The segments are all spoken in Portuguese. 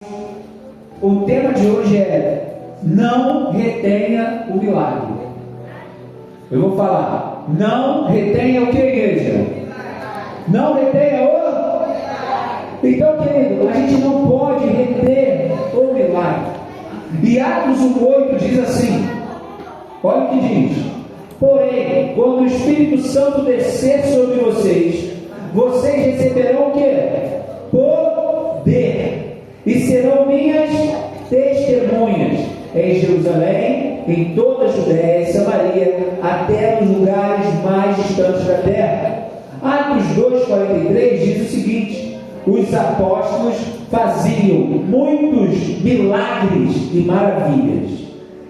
O tema de hoje é: não retenha o milagre. Eu vou falar: não retenha o que, igreja? Não retenha o milagre. Então, querido, a gente não pode reter o milagre. E Atos 1:8 diz assim: olha o que diz: porém, quando o Espírito Santo descer sobre vocês, vocês receberão o que? Poder. E serão minhas testemunhas em Jerusalém, em toda a Judéia e Samaria, até nos lugares mais distantes da terra. Atos 2:43 diz o seguinte: os apóstolos faziam muitos milagres e maravilhas,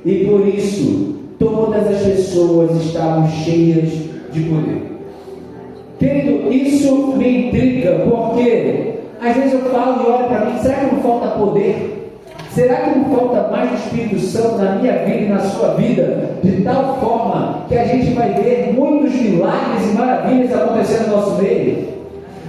e por isso todas as pessoas estavam cheias de poder. Querido, isso me intriga, porque às vezes eu falo e olho para mim: será que não falta poder? Será que não falta mais do Espírito Santo na minha vida e na sua vida, de tal forma que a gente vai ver muitos milagres e maravilhas acontecendo no nosso meio?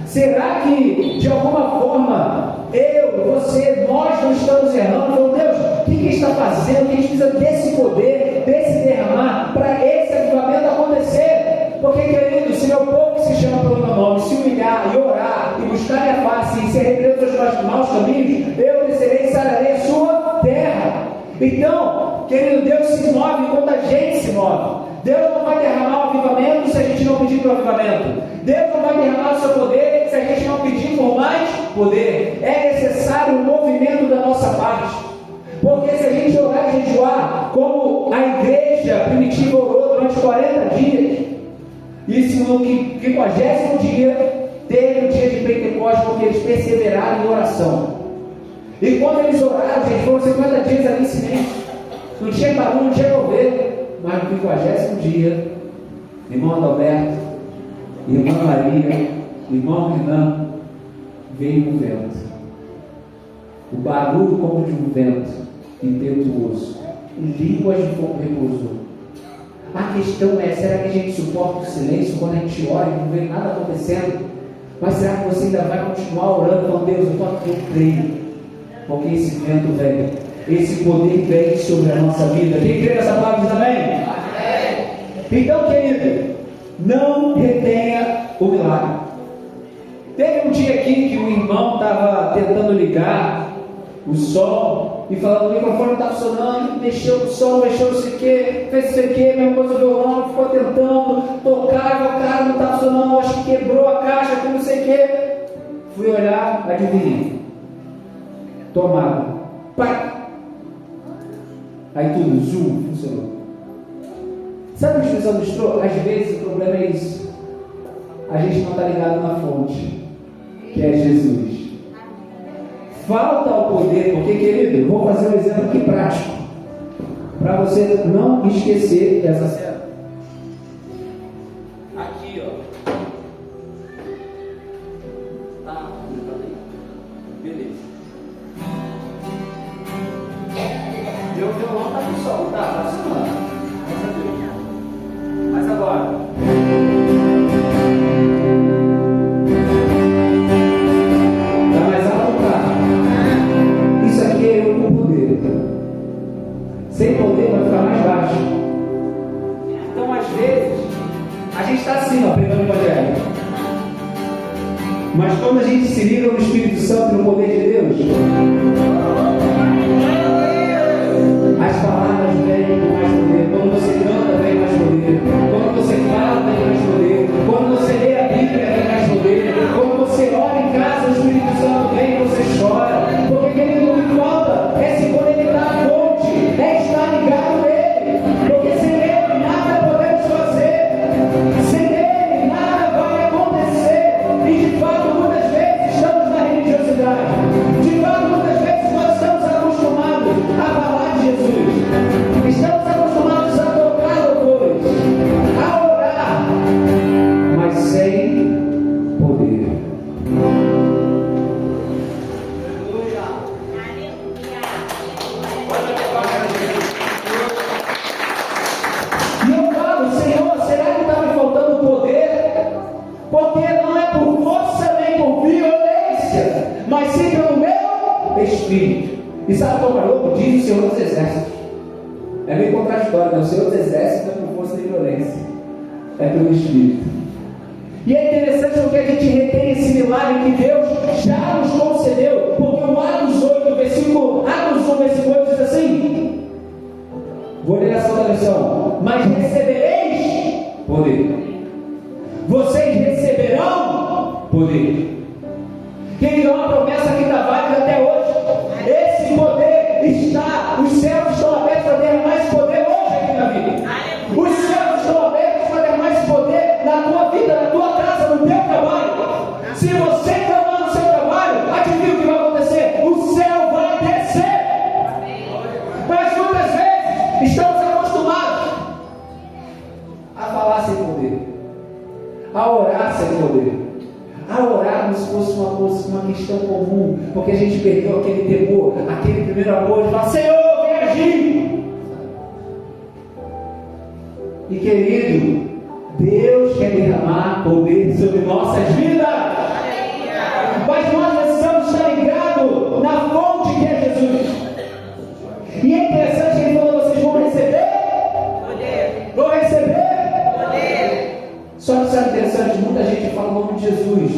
Será que de alguma forma eu, você, nós não estamos errando? Então, Deus, o que está fazendo? Que a gente precisa desse poder, desse derramar, para esse avivamento acontecer. Porque, querido, se meu povo que se chama pelo meu nome se humilhar e orar e buscar minha face e se arrepender dos seus maus caminhos, eu descerei e sararei a sua terra. Então, querido, Deus se move quando a gente se move. Deus não vai derramar o avivamento se a gente não pedir para o avivamento. Deus não vai derramar o seu poder se a gente não pedir por mais poder. É necessário um movimento da nossa parte. Porque se a gente orar e jejuar, como a igreja primitiva orou durante 40 dias, e se no 50º dia teve o dia de Pentecostes, porque eles perseveraram em oração. E quando eles oraram, gente, foram 50 dias ali em silêncio. Não tinha barulho, não tinha governo. Mas no 50º dia, irmão Adalberto, irmã Maria, irmão Renan, veio um vento. O barulho como de um vento impetuoso. Línguas de fogo repousou. A questão é: será que a gente suporta o silêncio quando a gente ora e não vê nada acontecendo? Mas será que você ainda vai continuar orando com Deus? Eu creio. Porque esse vento vem, esse poder vem sobre a nossa vida. Quem crê nessa palavra diz amém? Amém. Então, querido, não retenha o milagre. Teve um dia aqui que um irmão estava tentando ligar o som e falando: o microfone não está funcionando, mexeu o som, mexeu não sei o que, fez não sei o que, mesmo coisa do violão, ficou tentando tocar, o cara não está funcionando, acho que quebrou a caixa, que não sei o que. Fui olhar, adivinha? Tomada. Pá! Aí tudo, zoom, funcionou. Sabe o que Jesus mostrou? Às vezes o problema é isso: a gente não está ligado na fonte, que é Jesus. Falta o poder, porque, querido, eu vou fazer um exemplo aqui prático, para você não esquecer dessa cena. Aqui, ó. Tá, beleza. Meu violão tá no sol, tá funcionando. Mas agora, sem poder vai ficar mais baixo. Então, às vezes, a gente está assim, ó, pregando o evangelho. Mas quando a gente se liga no Espírito Santo e no poder de Deus, as palavras vêm com mais poder. Quando você canta, vem mais poder. Quando você fala, vem mais poder. Quando você lê a Bíblia, vem mais poder. Quando você ora em casa, o Espírito Santo vem e você chora. Porque, querido, o que falta é se conectar à fonte, é estar ligado nele. Porque sem ele nada podemos fazer. Sem ele nada vai acontecer. E de fato, muitas vezes estamos na religiosidade. De fato, muitas vezes E sabe qual é o louco? Diz o Senhor dos Exércitos. É meio contraditório, né? O Senhor dos Exércitos é por força de violência, é pelo Espírito. E é interessante porque a gente retém esse milagre que Deus já nos concedeu, porque o Atos 8, versículo 8 diz assim, vou ler essa outra versão, mas recebereis poder. Vocês receberão poder. Quem dá uma promessa que está válida até hoje. Esse poder está, os céus estão abertos para derramar esse poder hoje aqui na vida. Os céus estão abertos para derramar esse poder na tua vida, na tua casa, no teu trabalho. Se você clamar no seu trabalho, adivinha o que vai acontecer? O céu vai descer. Mas muitas vezes estamos acostumados a falar sem poder, a orar sem poder, a orar como se fosse uma questão comum, porque a gente perdeu aquele temor, aquele primeiro amor de falar, Senhor, vem agir. E querido, Deus quer derramar poder sobre nossas vidas, mas nós precisamos estar ligados na fonte que é Jesus. E é interessante que ele falou, vocês vão receber poder. Vão receber poder. Só que sabe interessante, muita gente fala o nome de Jesus,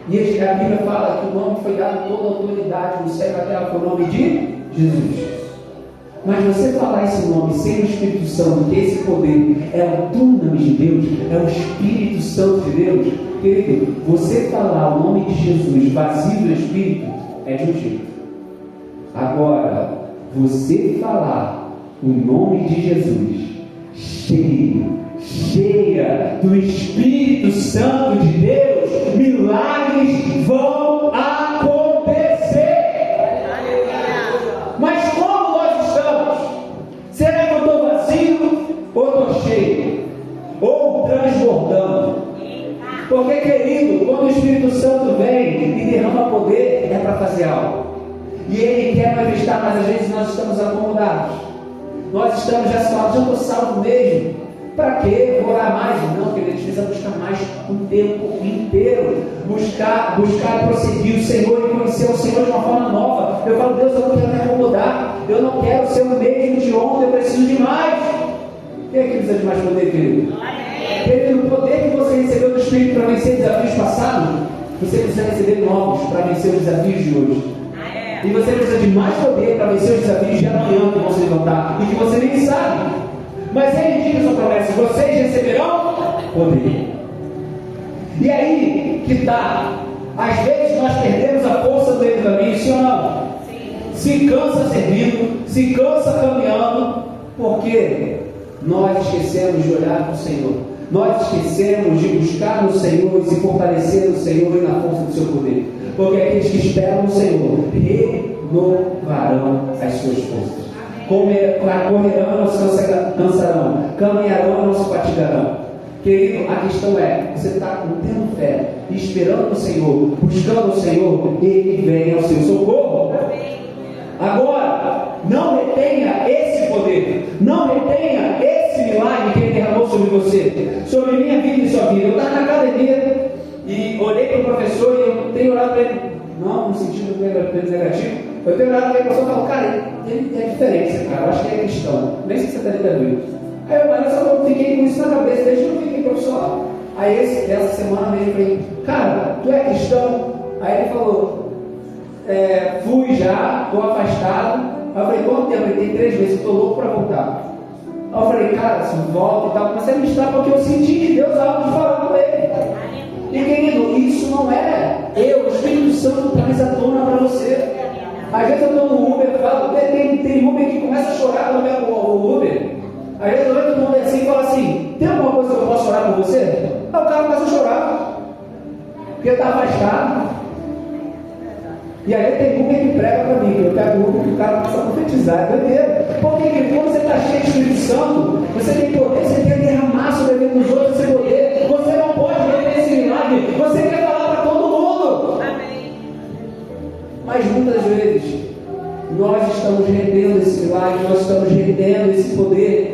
e a Bíblia fala que o nome foi dado toda a autoridade no céu e na terra, foi o nome de Jesus. Mas você falar esse nome sem o Espírito Santo, que esse poder é o dunamis de Deus, é o Espírito Santo de Deus, querido, você falar o nome de Jesus vazio do Espírito é de um jeito. Agora, você falar o nome de Jesus cheia do Espírito Santo de Deus, milagres vão acontecer. Mas como nós estamos? Será que eu estou vazio ou estou cheio? Ou transbordando? Porque, querido, quando o Espírito Santo vem e derrama poder, é para fazer algo. E Ele quer manifestar, mas às vezes nós estamos acomodados. Nós estamos já salvos, já estou salvo mesmo. Para quê? Orar mais? Não, querido, a gente precisa buscar mais um tempo inteiro. Buscar e prosseguir o Senhor e conhecer o Senhor de uma forma nova. Eu falo, Deus, eu não quero me acomodar. Eu não quero ser o mesmo de ontem, eu preciso de mais. Quem é que precisa de mais poder, querido? Querido, o poder que você recebeu do Espírito para vencer desafios passados, você precisa receber novos para vencer os desafios de hoje. E você precisa de mais poder para vencer os desafios de amanhã que vão se levantar e que você nem sabe. Mas Ele diz a sua promessa, vocês receberão poder. E aí que está, às vezes nós perdemos a força do meio do caminho, sim ou não? Sim. Se cansa servindo, se cansa caminhando, porque nós esquecemos de olhar para o Senhor. Nós esquecemos de buscar no Senhor e se fortalecer no Senhor e na força do seu poder. Porque aqueles que esperam no Senhor renovarão as suas forças. Correrão e não se cansarão, caminharão e não se fatigarão. Querido, a questão é, você está tendo fé, esperando o Senhor, buscando o Senhor, Ele vem ao seu socorro. Agora, não retenha esse poder, não retenha esse milagre que Ele derramou sobre você, sobre minha vida e sua vida. Eu estava na academia e olhei para o professor e eu tenho orado para ele, não no sentido negativo. Eu tenho olhado para ele e o falou, cara, ele tem diferença, cara, eu acho que ele é cristão, nem sei se você está entendendo. Aí eu, mas eu fiquei com isso na cabeça, desde que eu fiquei profissional. Aí essa semana mesmo eu falei, cara, tu é cristão? Aí ele falou, fui já, estou afastado. Aí eu falei, quanto tempo? Ele tem 3 meses, estou louco para voltar. Aí eu falei, cara, se volta e tal, comecei a ministrar porque eu senti de Deus algo de falar com ele. E querido, isso não é o Espírito Santo traz à tona para você. Às vezes eu estou no Uber, tem Uber que começa a chorar quando vem o Uber. Às vezes eu entro no Uber assim e falo assim, tem alguma coisa que eu posso orar por você? Aí o cara começa a chorar, porque está afastado. E aí tem Uber que prega para mim, eu pego o Uber que o cara começa a profetizar, é doideira. Porque quando você está cheio de Espírito Santo, você tem poder, você quer derramar sobre a vida dos outros esse poder. Você não pode reter esse milagre, você quer falar para todo mundo. Amém. Mas muitas vezes nós estamos retendo esse milagre, nós estamos retendo esse poder.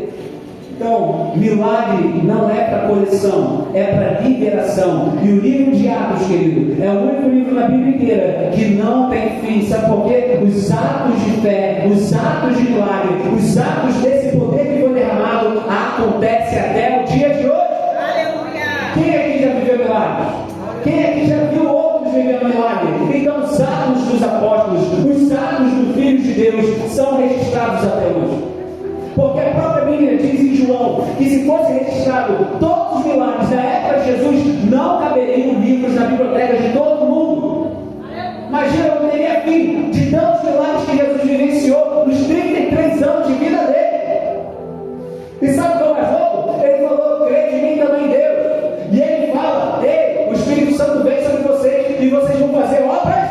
Então, milagre não é para coleção, é para liberação. E o livro de Atos, querido, é o único livro na Bíblia inteira que não tem fim. Sabe por quê? Os atos de fé, os atos de milagre, os atos desse poder que foi derramado acontecem até o dia de hoje. Aleluia! Quem aqui já viveu milagres? Quem aqui já viu outros vivendo milagre? Então, os atos dos apóstolos, os atos dos filhos de Deus são registrados até hoje. Porque a própria Bíblia diz em João que se fosse registrado todos os milagres da época de Jesus, não caberiam livros na biblioteca de todo mundo. Imagina, não teria fim de tantos milagres que Jesus vivenciou nos 33 anos de vida dele. E sabe o que é o mais louco? Ele falou: crede em mim também, Deus. E ele fala: ei, o Espírito Santo vem sobre vocês e vocês vão fazer obras.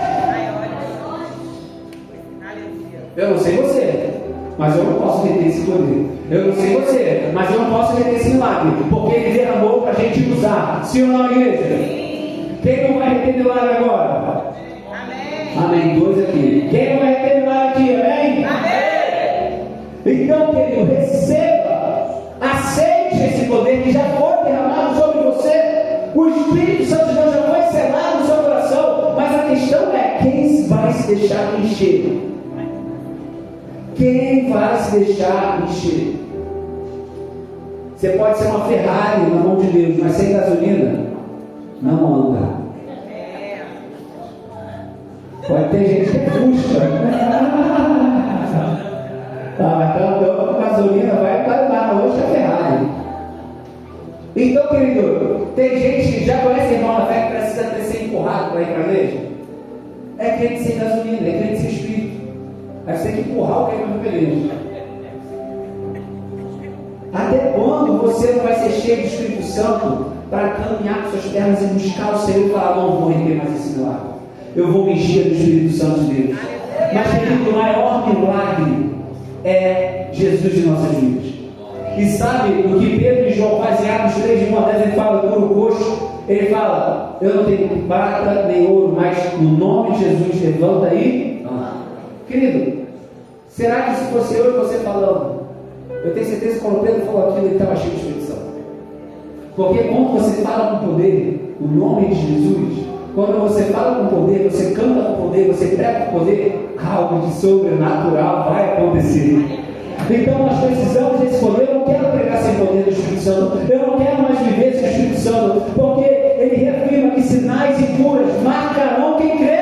Eu não sei você, mas eu não posso reter esse poder. Eu não sei você, mas eu não posso reter esse milagre, porque ele derramou para a gente usar. Sim ou não, igreja? Sim. Quem não vai reter milagre agora? Amém. Amém. 2 aqui. Quem não vai reter milagre aqui? Amém? Amém. Então, querido, receba, aceite esse poder que já foi derramado sobre você. O Espírito Santo de Deus já foi selado no seu coração. Mas a questão é: quem vai se deixar encher? Quem vai se deixar encher? Você pode ser uma Ferrari na mão de Deus, mas sem gasolina não anda. Pode ter gente que custa. Mas então gasolina vai para hoje a Ferrari. Então, querido, tem gente que já conhece irmão na fé que precisa ter ser empurrado para ir para a igreja. É crente sem gasolina, é crente sem espírito. Aí você tem que empurrar o que é muito feliz. Até quando você não vai ser cheio do Espírito Santo para caminhar com suas pernas e buscar o Senhor e falar: não vou reter mais esse milagre, eu vou me encher do Espírito Santo de Deus? Mas, querido, o maior milagre é Jesus em nossas vidas. E sabe o que Pedro e João fazem? Atos 3, de 1 a 10, ele fala: cura o coxo. Ele fala: eu não tenho prata nem ouro, mas no nome de Jesus levanta aí. Querido, será que se fosse eu e você falando, eu tenho certeza que quando Pedro falou aquilo, ele estava cheio de Espírito Santo? Porque quando você fala com poder o nome de Jesus, quando você fala com poder, você canta com poder, você prega com poder, algo de sobrenatural vai acontecer. Então nós precisamos desse poder. Eu não quero pregar sem poder do Espírito Santo, eu não quero mais viver sem o Espírito Santo, porque ele reafirma que sinais e curas marcarão quem crê.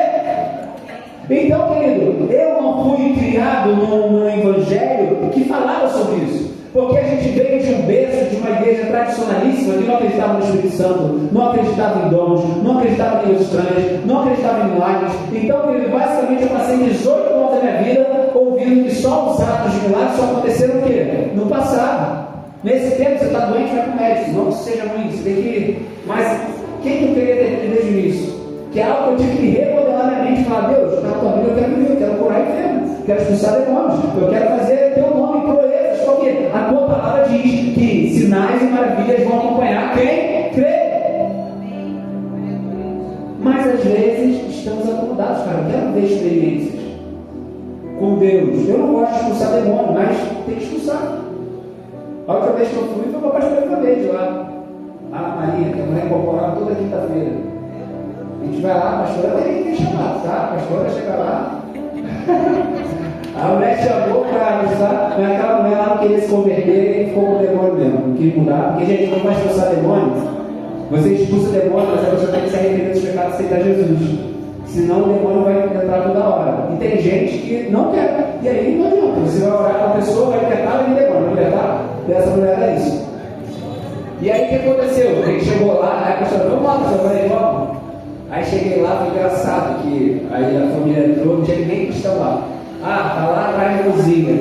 Então, querido, eu não fui criado no evangelho que falava sobre isso, porque a gente veio de um berço, de uma igreja tradicionalíssima que não acreditava no Espírito Santo, não acreditava em dons, não acreditava em Deus estranhos, não acreditava em milagres. Então, querido, basicamente eu passei 18 anos da minha vida ouvindo que só os atos de milagres só aconteceram o quê? No passado. Nesse tempo você está doente, vai para o médico, não que seja ruim, você tem que ir. Mas quem que eu queria ter desde o início? Que é algo que eu tive que remodelar minha mente e falar: Deus, na tua vida eu quero viver, eu quero curar enfermos, eu quero expulsar demônios, eu quero fazer teu nome proezas, porque a tua palavra diz que sinais e maravilhas vão acompanhar quem crê. Mas às vezes estamos acomodados, cara, eu quero ver experiências com Deus. Eu não gosto de expulsar demônio, mas tem que expulsar. A última vez que eu fui foi para a pastora Ivandete lá, a Maria, que é mulher corporal toda quinta-feira. A gente vai lá, a pastora tem chamado, tá? A pastora chega lá. A mulher chamou para ajudar, mas aquela mulher lá não queria se converter e ficou com o demônio mesmo, não queria mudar, porque a gente não vai expulsar demônio. Você expulsa demônio, mas a pessoa tem que se arrepender dos pecados e aceitar Jesus. Senão o demônio vai entrar toda hora. E tem gente que não quer. E aí não adianta. Você vai orar com a pessoa, vai libertar e demônio. Vai libertar? Dessa mulher era isso. E aí o que aconteceu? A gente chegou lá, aí a pastora: vamos lá, pastor, eu falei: vamos. Aí cheguei lá, foi engraçado que aí a família entrou, não tinha ninguém cristão lá. Tá lá atrás da cozinha.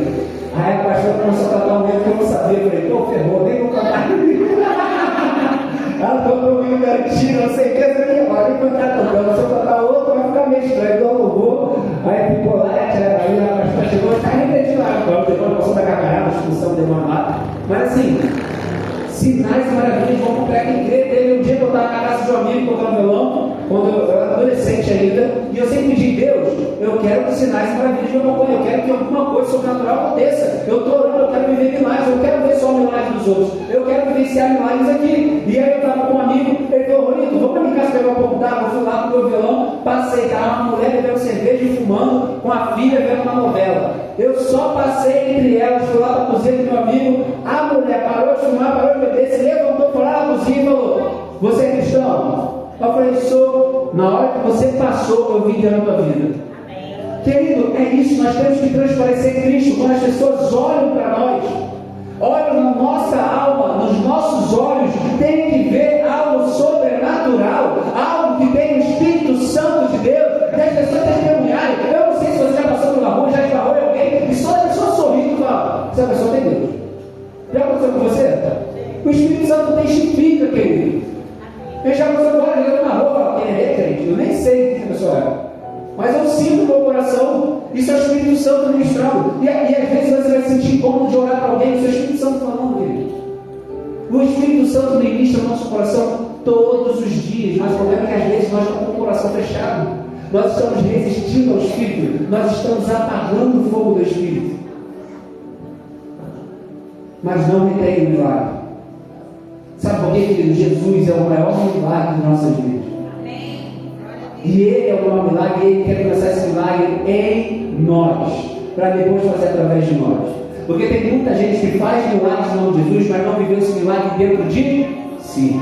Aí a pastora começou a cantar um momento que eu não sabia. Eu falei: pô, ferrou, nem vou cantar. Ela falou comigo garantido, não sei o que, vai cantar cantando. Se eu cantar outro, vai ficar meio estranho, eu não vou. Aí ficou lá, aí a pastora chegou, está arrependido lá. Então, depois passou da gargalhada, expulsão de demônio lá. Mas assim, sinais e maravilhas vão comprar quem crê. Teve um dia que eu estava na casa de um amigo tocando violão, quando eu era adolescente ainda, e eu sempre pedi: Deus, eu quero que sinais e maravilhas me acompanhem, eu quero que alguma coisa sobrenatural aconteça. Eu estou orando, eu quero viver milagres, eu quero ver só o milagre dos outros. Eu quero vivenciar milagres aqui. E aí eu estava com um amigo, ele falou: Rolito, vamos para minha casa pegar um pouco d'água. Eu fui lá com o meu violão, passei, estava uma mulher bebendo cerveja e fumando, com a filha vendo uma novela. Eu só passei entre elas, fui lá para a cozinha do meu amigo, a mulher parou de fumar, parou de beber, se levantou, foi lá na cozinha e falou: você é cristão? Eu falei: sou. Na hora que você passou, eu vi dentro da tua vida. Querido, é isso, nós temos que transparecer Cristo. Quando as pessoas olham para nós, olham na nossa alma, nos nossos olhos, tem que ver algo sobrenatural, algo que tem o Espírito Santo de Deus, que as pessoas testemunharem. Eu não sei se você já passou pela rua, já esbarrou em alguém, e só a pessoa sorrindo e fala: essa pessoa tem Deus. Já aconteceu com você? O Espírito Santo testifica, querido. Eu já aconteceu agora, eu na rua, falo: quem é, gente? Eu nem sei quem a pessoa é. Mas eu sinto no meu coração, isso é o Espírito Santo ministrando. E às vezes você vai sentir incômodo de orar para alguém, o seu Espírito Santo falando dele. O Espírito Santo ministra no nosso coração todos os dias, mas o problema é que às vezes nós estamos com o coração fechado. Nós estamos resistindo ao Espírito, nós estamos apagando o fogo do Espírito. Mas não retém o milagre. Sabe por quê, querido? Jesus é o maior milagre de nossas vidas. E Ele é o maior milagre, e Ele quer começar esse milagre em nós, para depois fazer através de nós. Porque tem muita gente que faz milagres no nome de Jesus, mas não viveu esse milagre dentro de si.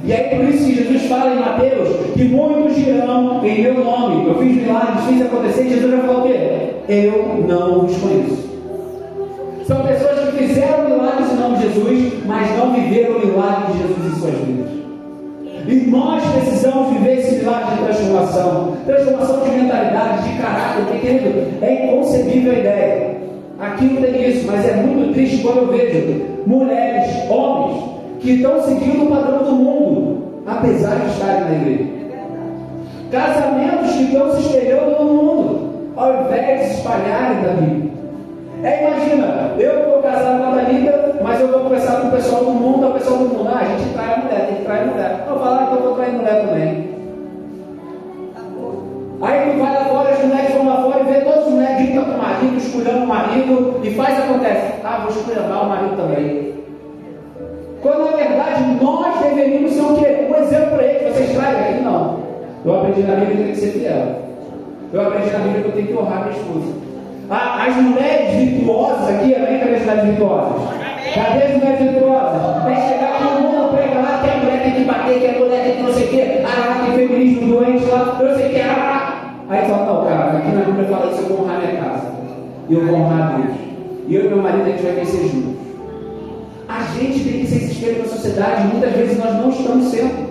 E aí por isso que Jesus fala em Mateus que muitos dirão em meu nome: eu fiz milagres, fiz acontecer. E Jesus vai falar o quê? Eu não os conheço. São pessoas que fizeram milagres em nome de Jesus, mas não viveram o milagre de Jesus em suas vidas. E nós precisamos viver esse milagre de transformação de mentalidade, de caráter, porque, querido, é inconcebível a ideia. Aqui não tem isso, mas é muito triste quando eu vejo mulheres, homens, que estão seguindo o padrão do mundo, apesar de estarem na igreja. Casamentos que estão se espelhando no mundo, ao invés de se espalharem da Bíblia. Imagina, eu estou casado com a Dalida, mas eu vou conversar com o pessoal do mundo, a pessoa do mundo: a gente trai a mulher, tem que trair a mulher. Eu vou falar: então eu vou trair a mulher também. Aí tu vai lá fora, as mulheres vão lá fora e vê todas as mulheres gritam com o marido, esculhando o marido, e acontece: vou esculhambar o marido também. Quando na verdade nós deveríamos ser o quê? Um exemplo para eles. Vocês traem aqui? Não. Eu aprendi na Bíblia que eu tenho que ser fiel. Eu aprendi na Bíblia que eu tenho que honrar minha esposa. As mulheres virtuosas aqui, amém? Cadê as mulheres virtuosas? Cadê as mulheres virtuosas? Tem que chegar todo mundo, prega lá que a mulher tem que bater, que a mulher tem que não sei o quê. Lá tem feminismo doente lá, eu sei o que. Aí fala: não, cara, aqui na Bíblia fala isso: eu vou honrar minha casa. E eu vou honrar Deus. E eu e meu marido, a gente vai vencer juntos. A gente tem que ser esse espelho na sociedade. Muitas vezes nós não estamos sendo.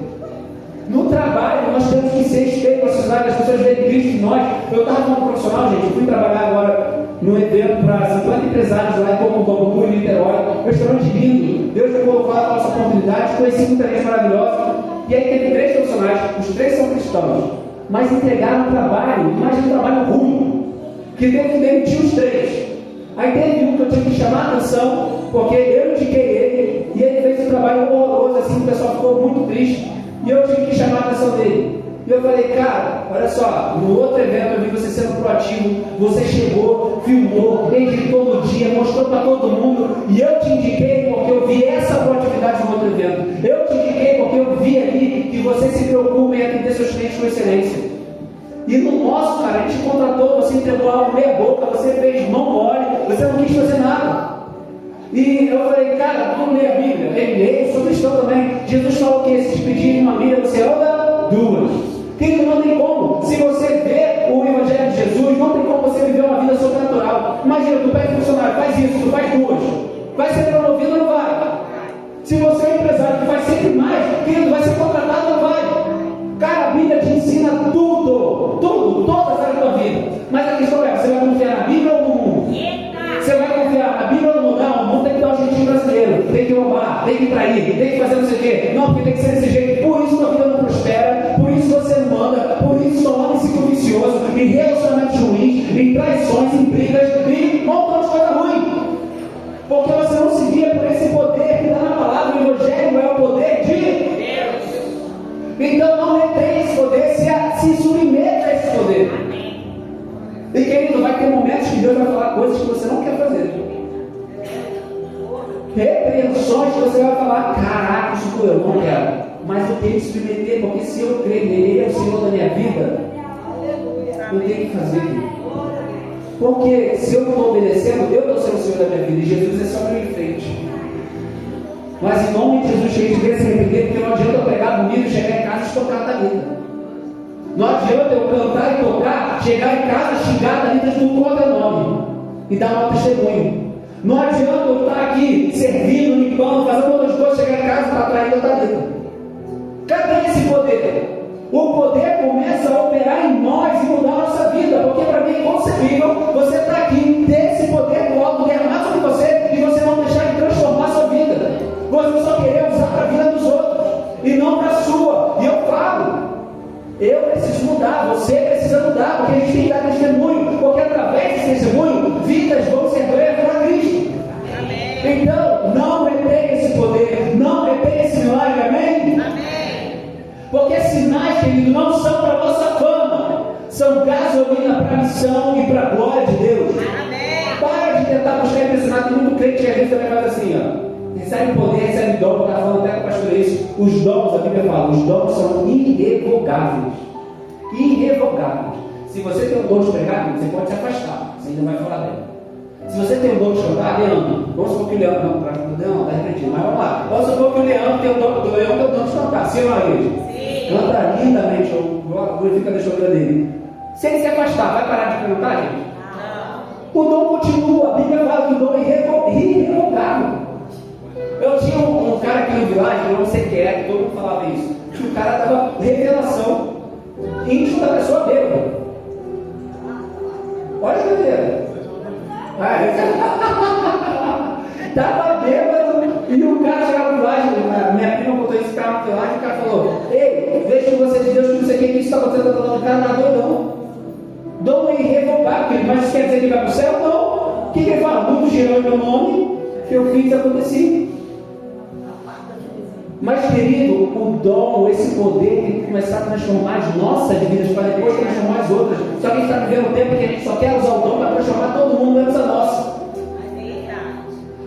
No trabalho, nós temos que ser espelho para a sociedade. As pessoas veem Cristo em nós. Eu estava como profissional, gente. Eu fui trabalhar agora num evento para 50 empresários lá em Bambu, em Niterói. Um restaurante lindo. Deus me colocou lá a nossa oportunidade. Conheci muita gente maravilhosa. E aí teve 3 profissionais. Os 3 são cristãos, mas entregaram um trabalho, mas um trabalho ruim, que teve que demitir os 3. Aí teve um que eu tive que chamar a atenção, porque eu indiquei ele, e ele fez um trabalho horroroso, assim, o pessoal ficou muito triste, e eu tive que chamar a atenção dele. E eu falei: cara, olha só, no outro evento eu vi você sendo proativo, você chegou, filmou, editou no dia, mostrou para todo mundo, e eu te indiquei porque eu vi essa proatividade no outro evento. Eu te indiquei porque eu vi ali que você se preocupa em atender seus clientes com excelência. E no nosso, cara, a gente contratou, você entregou algo meia boca, você fez mão mole, você não quis fazer nada. E eu falei: cara, vamos ler a Bíblia. Ele lê, eu sou cristão também. Jesus falou que se pedirem uma Bíblia, você anda 2. Querido, não tem como. Se você vê o Evangelho de Jesus, não tem como você viver uma vida sobrenatural. Imagina, tu pede funcionário, faz isso, tu faz 2. Vai ser promovido ou não vai? Se você é um empresário que faz sempre mais, querido, vai ser contratado ou não vai? Cara, a Bíblia te ensina tudo, todas as áreas da tua vida. Mas a questão é: você vai confiar na Bíblia ou no mundo? Você vai confiar na Bíblia ou no mundo? Não, o mundo tem que dar um jeitinho brasileiro, tem que roubar, tem que trair, tem que fazer não sei o quê. Não, porque tem que ser desse jeito. Por isso tua vida não prospera, por isso você não anda, por isso só anda em ciclo vicioso, em relacionamentos ruins, em traições, em brigas, em um montão de coisa ruim. Porque você não se guia por esse poder que está na palavra. O Evangelho é o poder de Deus. Então não retém esse poder, se submeta a esse poder. E querido, vai ter momentos que Deus vai falar coisas que você não quer fazer. repreensões que você vai falar, caraca, isso eu não quero. Mas eu tenho que submeter, porque se eu crer nele, ele é o Senhor da minha vida, eu tenho que fazer. Porque se eu estou obedecendo, eu não sou o Senhor da minha vida, e Jesus é só meu enfeite. Mas em nome de Jesus, cheio de graça e arrepender, porque não adianta eu pregar bonito, chegar em casa e estocar da vida. Não adianta eu cantar e tocar, chegar em casa, xingar da vida de tudo quanto é nome e dar um testemunho. Não adianta eu estar aqui servindo, limpando, fazendo outras coisas, chegar em casa e estar traindo outra vida. Cadê esse poder? O poder começa a operar em nós e mudar a nossa vida, porque para mim é inconcebível você estar aqui, ter esse poder do alto derramado sobre você e você não deixar de transformar a sua vida. Você só querer usar para a vida dos outros e não para a sua. E eu falo, eu preciso mudar, você precisa mudar, porque a gente tem que dar testemunho, porque através desse testemunho, vidas vão ser ganhas para Cristo. Amém. Então, não retém esse poder, não retém esse milagre, amém? Amém. Porque sinais, querido, não são para a nossa fama, são gasolina para a missão e para a glória de Deus. Amém. Para de tentar buscar impressionar, tem muito crente que às vezes também faz assim, ó. Recebe poder, recebe dom, está falando até com o pastor isso. Os dons, a Bíblia fala, os dons são irrevogáveis. Irrevogáveis. Se você tem o dom de pregar, você pode se afastar, você ainda vai falar dele. Se você tem o dom de cantar, Leandro, vamos supor que o Leandro, não, está repetindo, mas vamos lá. Vamos supor que o Leandro tem o dom, de cantar, sim ou não, igreja? Sim. Canta lindamente, glorifica a história dele. Se ele se afastar, vai parar de cantar, gente? Não. O dom continua, a Bíblia fala que o dom é irrevogável. Eu tinha um cara aqui no Village, eu não sei quem é, todo mundo falava isso, que o cara dava revelação íntimo da pessoa bêbada. Olha que doideira. Tava bêbado e o cara chegava no Village, minha prima botou esse cara no Village e o cara falou: ei, vejo que você é de Deus, que não sei o que isso está acontecendo, está falando, o cara não é não. Dom é irrevogável, mas isso quer dizer que ele vai para o céu? Não. O que ele fala? Muito girou em meu nome, que eu fiz acontecer. Mas, querido, o dom, esse poder tem que começar a transformar as nossas vidas para depois transformar as outras. Só que a gente está vivendo um tempo que a gente só quer usar o dom para transformar todo mundo menos a nossa.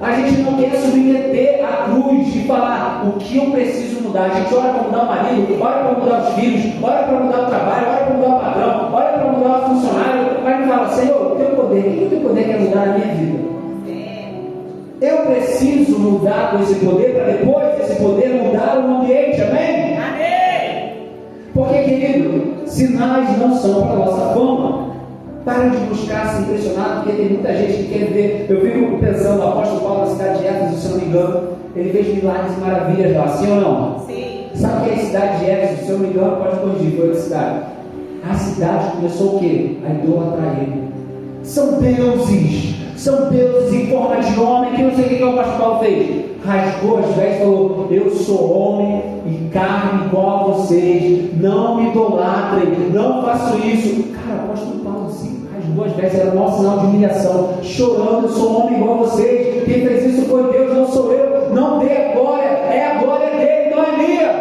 A gente não quer submeter a cruz e falar o que eu preciso mudar. A gente ora para mudar o marido, ora para mudar os filhos, ora para mudar o trabalho, ora para mudar o patrão, ora para mudar o funcionário. Mas não fala, Senhor, o teu poder, o que o teu poder quer mudar na minha vida? Eu preciso mudar com esse poder para depois esse poder mudar o ambiente, amém? Amém! Porque, querido, sinais não são para a nossa fama. Para de buscar se impressionar, porque tem muita gente que quer ver. Eu fico pensando, o apóstolo Paulo na cidade de Éfeso, se eu não me engano, ele fez milagres e maravilhas lá, sim ou não? Sim. Sabe o que é a cidade de Éfeso? Se eu não me engano, pode corrigir, foi a cidade. A cidade começou o quê? A idolatrar ele. São deuses em forma de homem, que não sei o que o apóstolo Paulo fez. Rasgou as vestes e falou: eu sou homem e carne igual a vocês, não me idolatrem, não faço isso. Cara, o apóstolo Paulo assim, rasgou as vestes, era o maior sinal de humilhação, chorando: eu sou homem igual a vocês, quem fez isso foi Deus, não sou eu, não dê a glória, é a glória dele, não é minha.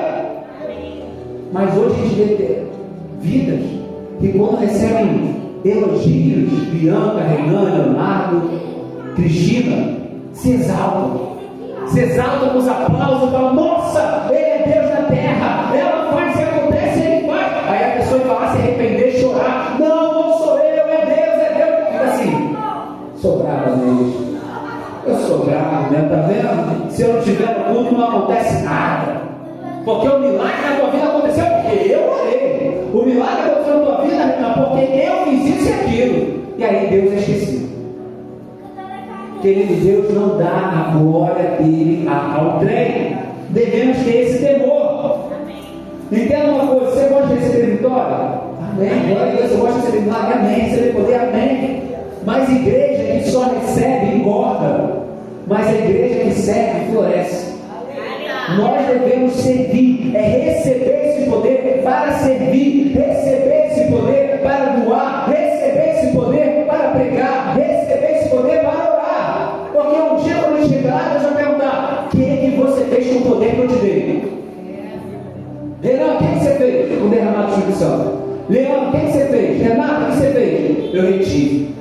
Mas hoje a gente vê ter vidas que quando recebem elogios, Bianca, Renan, Leonardo, Cristina, se exaltam com os aplausos e falam: nossa, ele é Deus na terra, ela faz e acontece, ele faz. Aí a pessoa vai lá se arrepender, chorar: não sou eu, é Deus. Fica assim, sou bravo mesmo, eu sou bravo mesmo, tá vendo? Se eu não tiver no culto não acontece nada, porque o milagre na tua vida aconteceu porque eu orei. O milagre aconteceu na tua vida porque eu fiz isso e aquilo. E aí Deus é esquecido. Querido, Deus não dá a glória dele ao trem. Devemos ter esse temor. Entenda uma coisa: você gosta de receber vitória? Amém. Glória a Deus. Você gosta de receber milagre? Amém. Receber poder? Amém. Mas igreja que só recebe engorda. Mas a igreja que serve floresce. Nós devemos servir, é receber esse poder para servir, receber esse poder para doar, receber esse poder para pregar, receber esse poder para orar. Porque um dia quando eu chegar lá, Deus vai perguntar: o que você fez com o poder que eu te dei? Renan, o que você fez com o derramado do Espírito Santo? Leandro, o que você fez? Renato, o que você fez? Eu retive.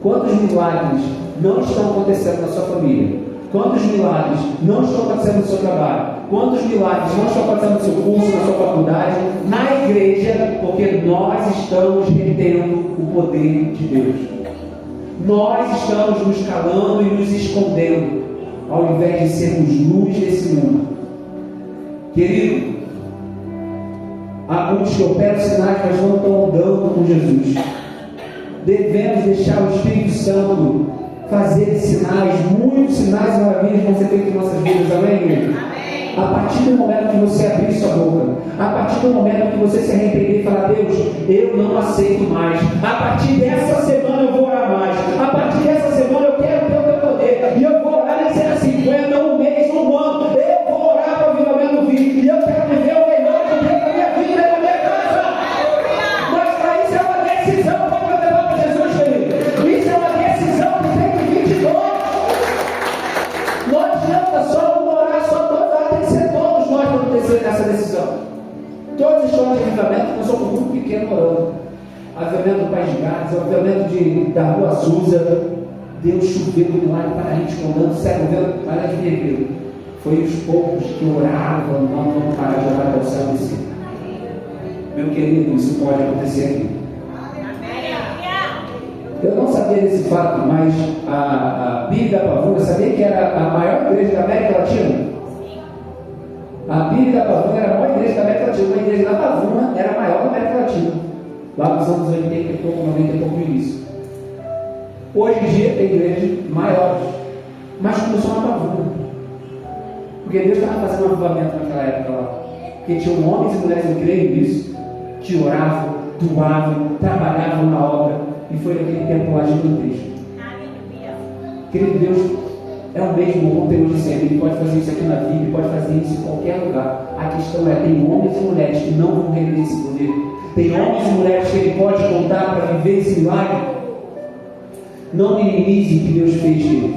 Quantos milagres não estão acontecendo na sua família, quantos milagres não estão acontecendo no seu trabalho, quantos milagres não estão acontecendo no seu curso, na sua faculdade, na igreja, porque nós estamos retendo o poder de Deus. Nós estamos nos calando e nos escondendo, ao invés de sermos luz desse mundo. Querido, há muitos que operam sinais, mas não estão andando com Jesus. Devemos deixar o Espírito Santo fazer sinais, muitos sinais e maravilhas vão ser feitos em nossas vidas, amém, igreja? A partir do momento que você abrir sua boca, a partir do momento que você se arrepender e falar: Deus, eu não aceito mais, a partir dessa semana eu vou orar mais, a partir dessa semana eu quero ter o teu poder, e eu vou orar nem ser 50, um mês, um ano, eu vou orar para o avivamento vir, e eu quero viver o melhor que tem na minha vida e na minha casa. Mas para isso é uma decisão, para levar para Jesus, querido. Isso é uma decisão que tem que vir de nós. Não adianta só uma orar, só toda, tem que ser todos nós para ter essa decisão. Todas as histórias de avivamento, nós somos um grupo pequeno orando. Avivamento do Pai de Gades, avivamento da Rua Azusa, Deus chovendo milagre para a gente andando, cego vendo, olha que vermelho. Foi os poucos que oravam, não vamos parar de orar para o céu descer. Meu querido, isso pode acontecer aqui. Eu não sabia desse fato, mas a Bíblia da Pavuna, sabia que era a maior igreja da América Latina? A Bíblia da Pavuna era a maior igreja da América Latina. Uma igreja da Pavuna era a maior da América Latina, lá nos anos 80 e pouco, 90 e pouco no início. Hoje em dia tem igrejas maiores, mas começou na Pavuna, porque Deus estava fazendo um avivamento naquela época lá, porque tinham homens e mulheres, eu creio nisso, que oravam, doavam, trabalhavam na obra. E foi naquele tempo lá gigantesco. Querido, Deus é o mesmo ontem, hoje e sempre. Ele pode fazer isso aqui na vida, ele pode fazer isso em qualquer lugar. A questão é: tem homens e mulheres que não vão render esse poder. Tem homens e mulheres que ele pode contar para viver esse milagre. Não minimize o que Deus fez, querido.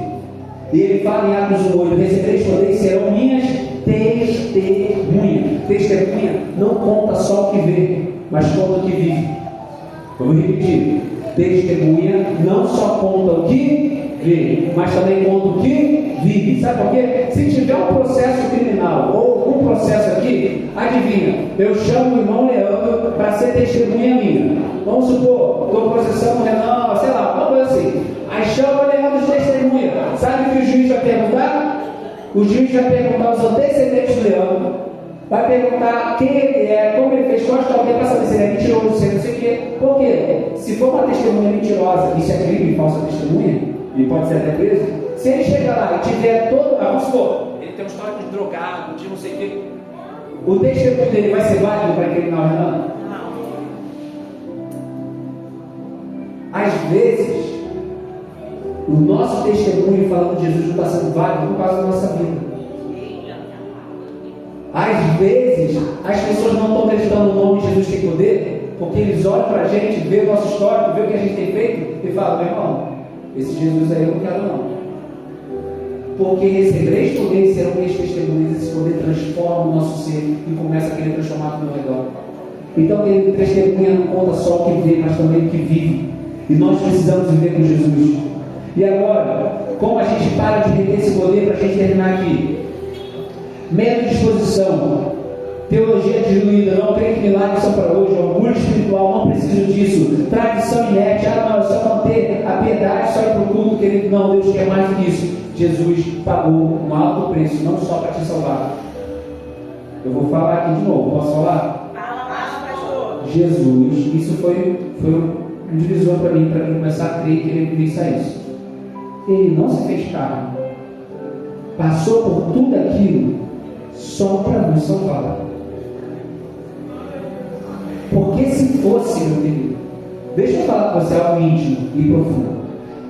E ele fala em Atos 1:8: recebereis poder e serão minhas testemunhas. Testemunha não conta só o que vê, mas conta o que vive. Vamos repetir: testemunha não só conta o que vê, mas também conta o que vive. Sabe por quê? Se tiver um processo criminal ou um processo aqui, adivinha, eu chamo o irmão Leandro para ser testemunha minha. Vamos supor, estou processando o Renan, sei lá, uma coisa assim. Aí chama o Leandro de testemunha. Sabe o que o juiz vai perguntar? O juiz vai perguntar os antecedentes do Leandro. Vai perguntar quem ele é, como ele fez, qual a alguém para saber se ele é mentiroso, se ele não sei o quê. Por quê? Se for uma testemunha mentirosa, isso é crime, falsa testemunha, ele pode ser até preso. Se ele chegar lá e tiver todo, vamos supor, ele tem um histórico de drogado, de não sei o quê, o testemunho dele vai ser válido para incriminar o Renan? Não. Às vezes, o nosso testemunho falando de Jesus não está sendo válido por causa da nossa vida. Às vezes, as pessoas não estão acreditando no nome de Jesus tem poder, porque eles olham para a gente, vê o nosso histórico, vê o que a gente tem feito e falam: meu irmão, esse Jesus aí eu não quero não. Porque recebereis poder e serão meus testemunhas, esse poder transforma o nosso ser e começa a querer transformar tudo ao redor. Então, querido, testemunha não conta só o que vê, mas também o que vive. E nós precisamos viver com Jesus. E agora, como a gente para de reter esse poder para a gente terminar aqui? Menos disposição, teologia diluída, não creio que milagres são para hoje, orgulho espiritual, não preciso disso, tradição inerte, não, é só manter a piedade, só ir para o culto, querido. Não, Deus quer mais do que isso. Jesus pagou um alto preço, não só para te salvar. Eu vou falar aqui de novo, posso falar? Fala, pastor. Jesus, isso foi um divisor para mim começar a crer que ele disse a isso. Ele não se fez carne, passou por tudo aquilo só para nos salvar. Porque se fosse, meu querido, deixa eu falar com você algo íntimo e profundo.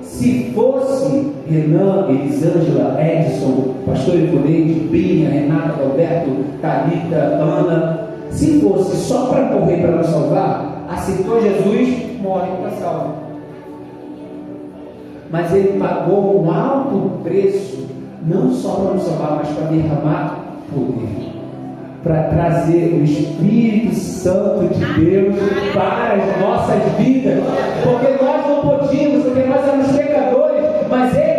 Se fosse Renan, Elisângela, Edson, Pastor Ivoneide, Binha, Renata, Alberto, Thalita, Ana, se fosse só para morrer para nos salvar, aceitou Jesus, morre para salvar. Mas ele pagou um alto preço, não só para nos salvar, mas para derramar poder, para trazer o Espírito Santo de Deus para as nossas vidas, porque nós não podíamos, porque nós éramos pecadores, mas Ele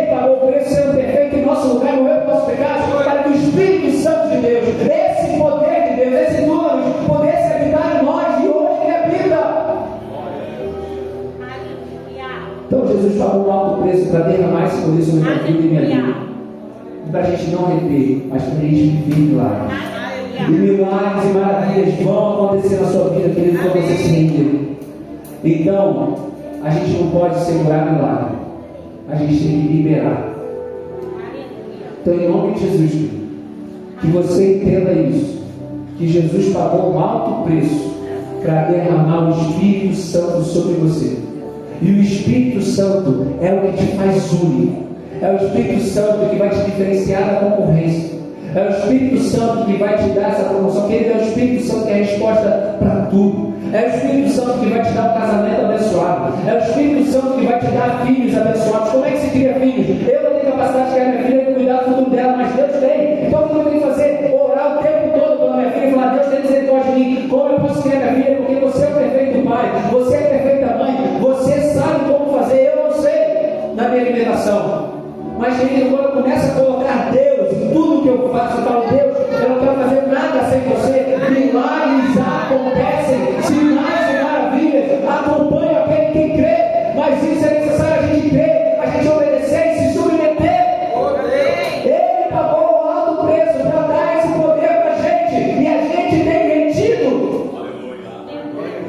Então Jesus pagou um alto preço para derramar esse poder sobre a minha vida e minha vida. Para a gente não reter, mas para a gente viver milagres. E milagres e maravilhas vão acontecer na sua vida, querido, quando você se render. Então, a gente não pode segurar milagre. A gente tem que liberar. Então, em nome de Jesus, que você entenda isso. Que Jesus pagou um alto preço para derramar o Espírito Santo sobre você. E o Espírito Santo é o que te faz único. É o Espírito Santo que vai te diferenciar da concorrência. É o Espírito Santo que vai te dar essa promoção. Querido, é o Espírito Santo que é a resposta para tudo. É o Espírito Santo que vai te dar um casamento abençoado. É o Espírito Santo que vai te dar filhos abençoados. Como é que se cria filhos? Eu não tenho capacidade de criar minha filha e cuidar do futuro dela, mas Deus tem. Então o que eu tenho que fazer? Orar o tempo todo pela minha filha e falar: Deus tem misericórdia de mim. Como eu posso criar minha filha? Porque você é o perfeito pai, você é a perfeita mãe, você sabe como fazer. Eu não sei na minha alimentação. Mas, querido, quando eu começo a colocar Deus em tudo que eu faço, eu falo: Deus, eu não quero fazer nada sem você. Milagres acontecem, sinais e maravilhas acompanham aquele que crê. Mas isso é necessário a gente crer, a gente obedecer e se submeter. Ele pagou um alto preço para dar esse poder para a gente, e a gente tem retido.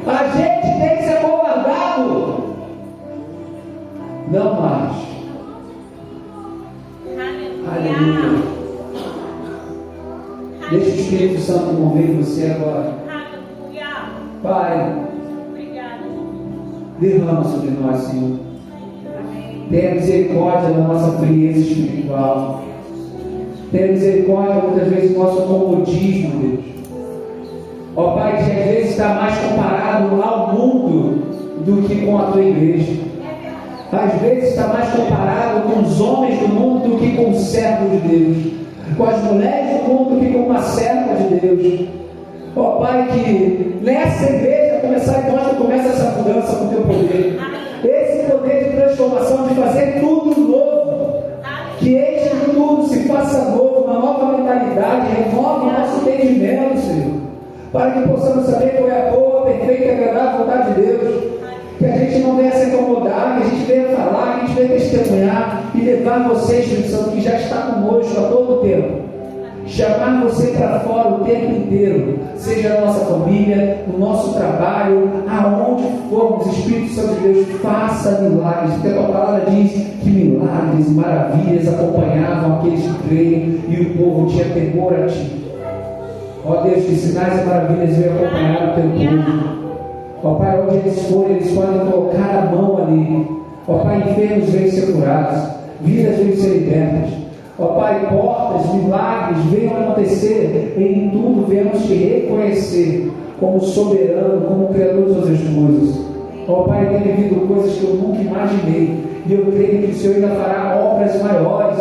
A gente tem se acovardado. Não mais. Aleluia. Deixa o Espírito Santo mover você agora. Pai, derrama sobre nós, Senhor. Tenha misericórdia da nossa frieza espiritual. Tenha misericórdia muitas vezes do nosso comodismo, Deus. Ó Pai, que às vezes está mais comparado ao mundo do que com a tua igreja. Às vezes está mais comparado com os homens do mundo do que com o servo de Deus, com as mulheres do mundo do que com uma serva de Deus. Ó Pai, que nessa igreja começa essa mudança com o teu poder, esse poder de transformação, de fazer tudo novo, que enche tudo, se faça novo, uma nova mentalidade, renove o nosso entendimento, Senhor, para que possamos saber qual é a boa, perfeita e agradável vontade de Deus. Que a gente não venha se incomodar, que a gente venha falar, que a gente venha testemunhar e levar você, Espírito Santo, que já está conosco a todo o tempo. Chamar você para fora o tempo inteiro, seja na nossa família, no nosso trabalho, aonde formos. Espírito Santo de Deus, faça milagres, porque a tua palavra diz que milagres e maravilhas acompanhavam aqueles que creem e o povo tinha temor a ti. Ó Deus, que sinais e maravilhas venham acompanhar o teu povo. Ó Pai, onde eles forem, eles podem colocar a mão ali. Ó Pai, enfermos venham ser curados, vidas venham ser libertas. Ó Pai, portas, milagres venham acontecer. Em tudo venhamos te reconhecer como soberano, como Criador de todas as coisas. Ó Pai, tem vivido coisas que eu nunca imaginei, e eu creio que o Senhor ainda fará obras maiores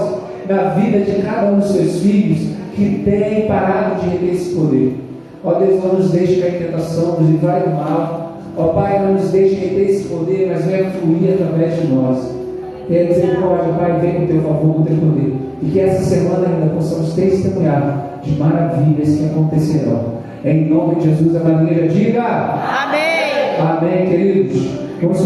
na vida de cada um dos seus filhos que tem parado de reter esse poder. Ó Deus, não nos deixe cair em tentação, nos livrai do mal. Ó Pai, não nos deixe reter esse poder, mas venha fluir através de nós. Tenha misericórdia, Pai, vem com o teu favor, com o teu poder. E que essa semana ainda possamos testemunhar de maravilhas que acontecerão. Em nome de Jesus, a maneira, diga amém. Amém, queridos. Vamos